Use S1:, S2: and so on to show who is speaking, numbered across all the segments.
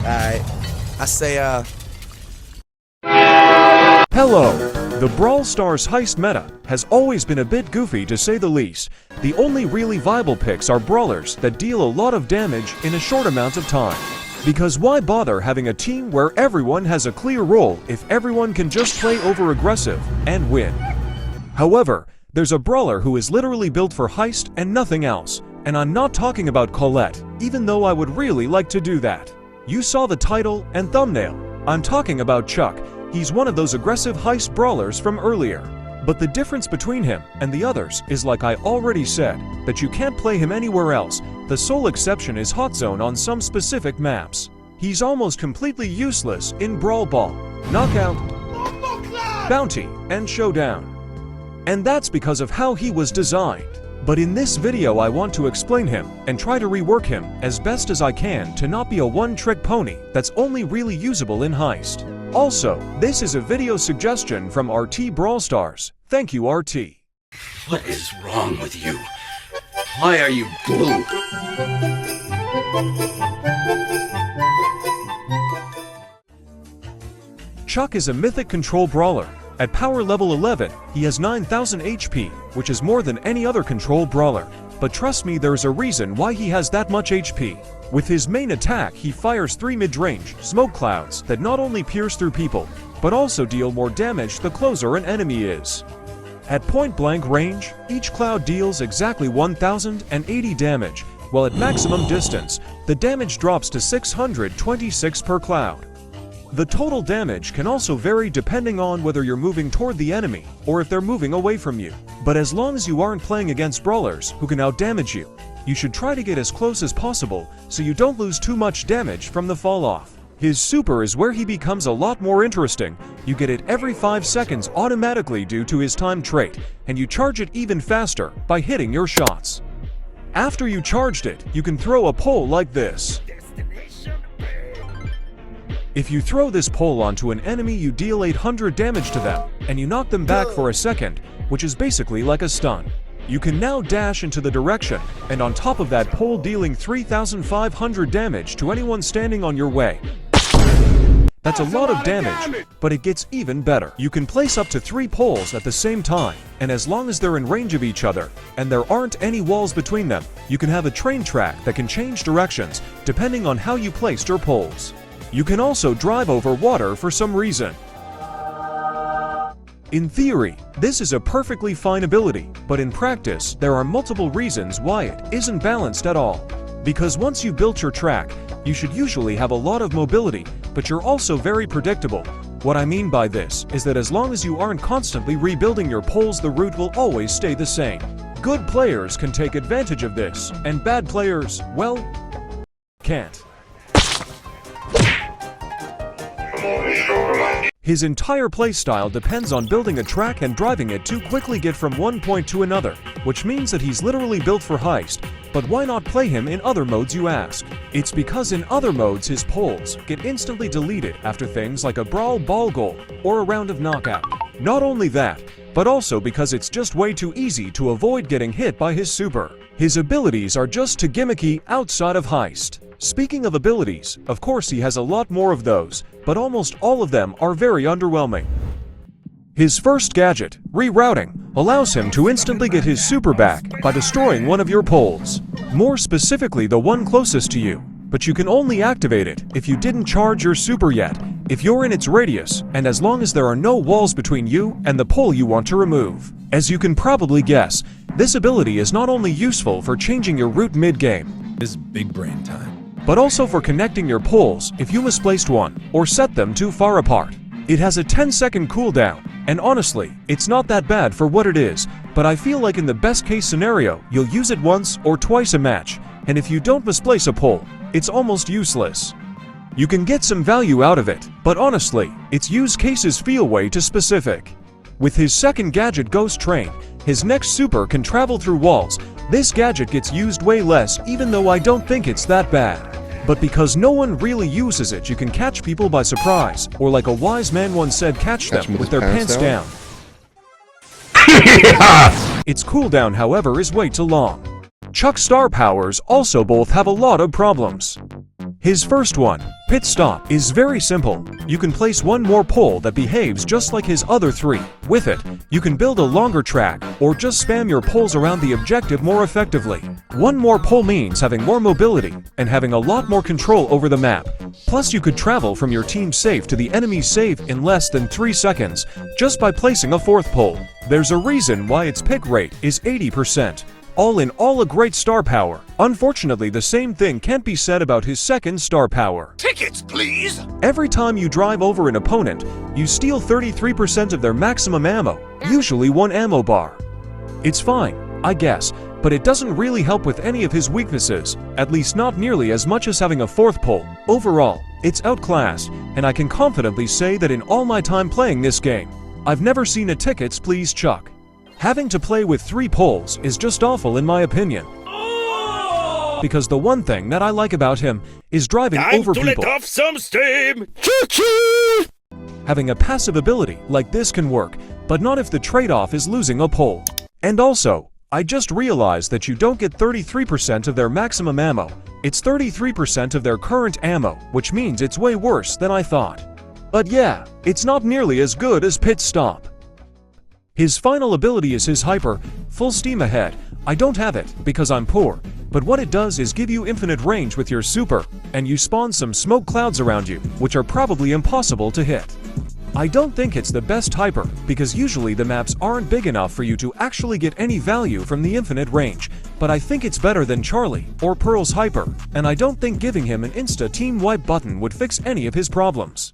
S1: Alright. I say,
S2: Hello! The Brawl Stars heist meta has always been a bit goofy to say the least. The only really viable picks are brawlers that deal a lot of damage in a short amount of time. Because why bother having a team where everyone has a clear role if everyone can just play over-aggressive and win? However, there's a brawler who is literally built for heist and nothing else. And I'm not talking about Colette, even though I would really like to do that. You saw the title and thumbnail. I'm talking about Chuck. He's one of those aggressive heist brawlers from earlier. But the difference between him and the others is, like I already said, that you can't play him anywhere else. The sole exception is Hot Zone on some specific maps. He's almost completely useless in Brawl Ball, Knockout, Bounty, and Showdown. And that's because of how he was designed. But in this video I want to explain him and try to rework him as best as I can to not be a one-trick pony that's only really usable in heist. Also, this is a video suggestion from RT Brawl Stars. Thank you, RT.
S3: What is wrong with you? Why are you blue?
S2: Chuck is a mythic control brawler. At power level 11, he has 9,000 HP, which is more than any other control brawler. But trust me, there's a reason why he has that much HP. With his main attack, he fires 3 mid-range smoke clouds that not only pierce through people, but also deal more damage the closer an enemy is. At point-blank range, each cloud deals exactly 1,080 damage, while at maximum distance, the damage drops to 626 per cloud. The total damage can also vary depending on whether you're moving toward the enemy or if they're moving away from you. But as long as you aren't playing against brawlers who can outdamage you, you should try to get as close as possible so you don't lose too much damage from the fall off. His super is where he becomes a lot more interesting. You get it every 5 seconds automatically due to his time trait, and you charge it even faster by hitting your shots. After you charged it, you can throw a pole like this. If you throw this pole onto an enemy, you deal 800 damage to them, and you knock them back for a second, which is basically like a stun. You can now dash into the direction, and on top of that pole dealing 3,500 damage to anyone standing on your way. That's a lot of damage, but it gets even better. You can place up to 3 poles at the same time, and as long as they're in range of each other, and there aren't any walls between them, you can have a train track that can change directions depending on how you placed your poles. You can also drive over water for some reason. In theory, this is a perfectly fine ability, but in practice, there are multiple reasons why it isn't balanced at all. Because once you've built your track, you should usually have a lot of mobility, but you're also very predictable. What I mean by this is that as long as you aren't constantly rebuilding your poles, the route will always stay the same. Good players can take advantage of this, and bad players, well, can't. His entire playstyle depends on building a track and driving it to quickly get from one point to another, which means that he's literally built for heist. But why not play him in other modes, you ask? It's because in other modes his poles get instantly deleted after things like a brawl ball goal or a round of knockout. Not only that, but also because it's just way too easy to avoid getting hit by his super. His abilities are just too gimmicky outside of heist. Speaking of abilities, of course he has a lot more of those, but almost all of them are very underwhelming. His first gadget, rerouting, allows him to instantly get his super back by destroying one of your poles. More specifically the one closest to you, but you can only activate it if you didn't charge your super yet, if you're in its radius, and as long as there are no walls between you and the pole you want to remove. As you can probably guess, this ability is not only useful for changing your route mid-game,
S4: this is big brain time,
S2: but also for connecting your poles if you misplaced one or set them too far apart. It has a 10-second cooldown, and honestly, it's not that bad for what it is, but I feel like in the best case scenario, you'll use it once or twice a match, and if you don't misplace a pole, it's almost useless. You can get some value out of it, but honestly, its use cases feel way too specific. With his second gadget, Ghost Train, his next super can travel through walls. This gadget gets used way less, even though I don't think it's that bad. But because no one really uses it, you can catch people by surprise, or like a wise man once said, catch them with their pants down. Its cooldown, however, is way too long. Chuck's star powers also both have a lot of problems. His first one, Pit Stop, is very simple. You can place one more pole that behaves just like his other three. With it, you can build a longer track, or just spam your poles around the objective more effectively. One more pole means having more mobility, and having a lot more control over the map. Plus you could travel from your team's safe to the enemy's safe in less than 3 seconds, just by placing a fourth pole. There's a reason why its pick rate is 80%. All in all, a great star power. Unfortunately, the same thing can't be said about his second star power.
S3: Tickets, please!
S2: Every time you drive over an opponent, you steal 33% of their maximum ammo, usually 1 ammo bar. It's fine, I guess, but it doesn't really help with any of his weaknesses, at least not nearly as much as having a fourth pole. Overall, it's outclassed, and I can confidently say that in all my time playing this game, I've never seen a tickets please Chuck. Having to play with 3 poles is just awful in my opinion. Because the one thing that I like about him is driving over people.
S1: Let off some steam!
S2: Having a passive ability like this can work, but not if the trade-off is losing a pole. And also, I just realized that you don't get 33% of their maximum ammo. It's 33% of their current ammo, which means it's way worse than I thought. But yeah, it's not nearly as good as Pit Stop. His final ability is his hyper, full steam ahead. I don't have it because I'm poor, but what it does is give you infinite range with your super, and you spawn some smoke clouds around you, which are probably impossible to hit. I don't think it's the best hyper, because usually the maps aren't big enough for you to actually get any value from the infinite range, but I think it's better than Charlie or Pearl's hyper, and I don't think giving him an insta team wipe button would fix any of his problems.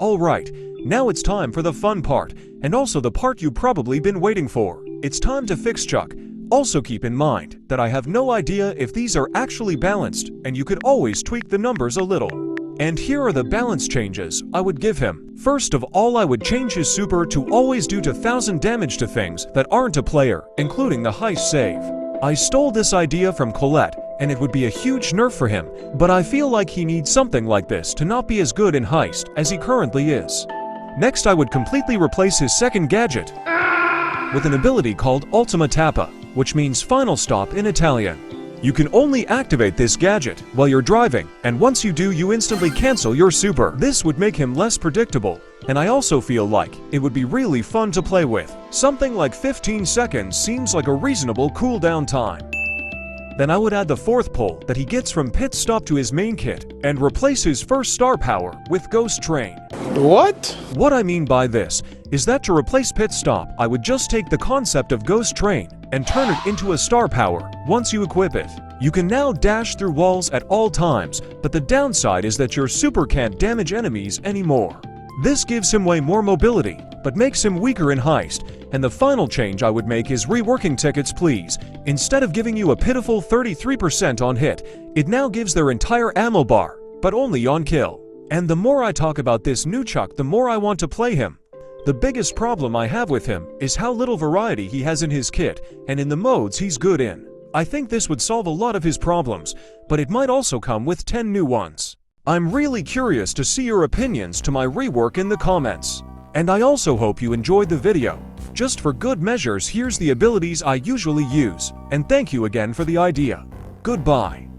S2: Alright, now it's time for the fun part, and also the part you've probably been waiting for. It's time to fix Chuck. Also keep in mind that I have no idea if these are actually balanced, and you could always tweak the numbers a little. And here are the balance changes I would give him. First of all, I would change his super to always do 1000 damage to things that aren't a player, including the heist save. I stole this idea from Colette, and it would be a huge nerf for him, but I feel like he needs something like this to not be as good in heist as he currently is. Next, I would completely replace his second gadget with an ability called Ultima Tappa, which means final stop in Italian. You can only activate this gadget while you're driving, and once you do, you instantly cancel your super. This would make him less predictable, and I also feel like it would be really fun to play with. Something like 15 seconds seems like a reasonable cooldown time. Then I would add the fourth pole that he gets from Pit Stop to his main kit, and replace his first star power with Ghost Train.
S1: What?
S2: What I mean by this is that to replace Pit Stop, I would just take the concept of Ghost Train and turn it into a star power once you equip it. You can now dash through walls at all times, but the downside is that your super can't damage enemies anymore. This gives him way more mobility, but makes him weaker in heist. And the final change I would make is reworking tickets please. Instead of giving you a pitiful 33% on hit, it now gives their entire ammo bar, but only on kill. And the more I talk about this new Chuck, the more I want to play him. The biggest problem I have with him is how little variety he has in his kit and in the modes he's good in. I think this would solve a lot of his problems, but it might also come with 10 new ones. I'm really curious to see your opinions to my rework in the comments. And I also hope you enjoyed the video. Just for good measures, here's the abilities I usually use, and thank you again for the idea. Goodbye.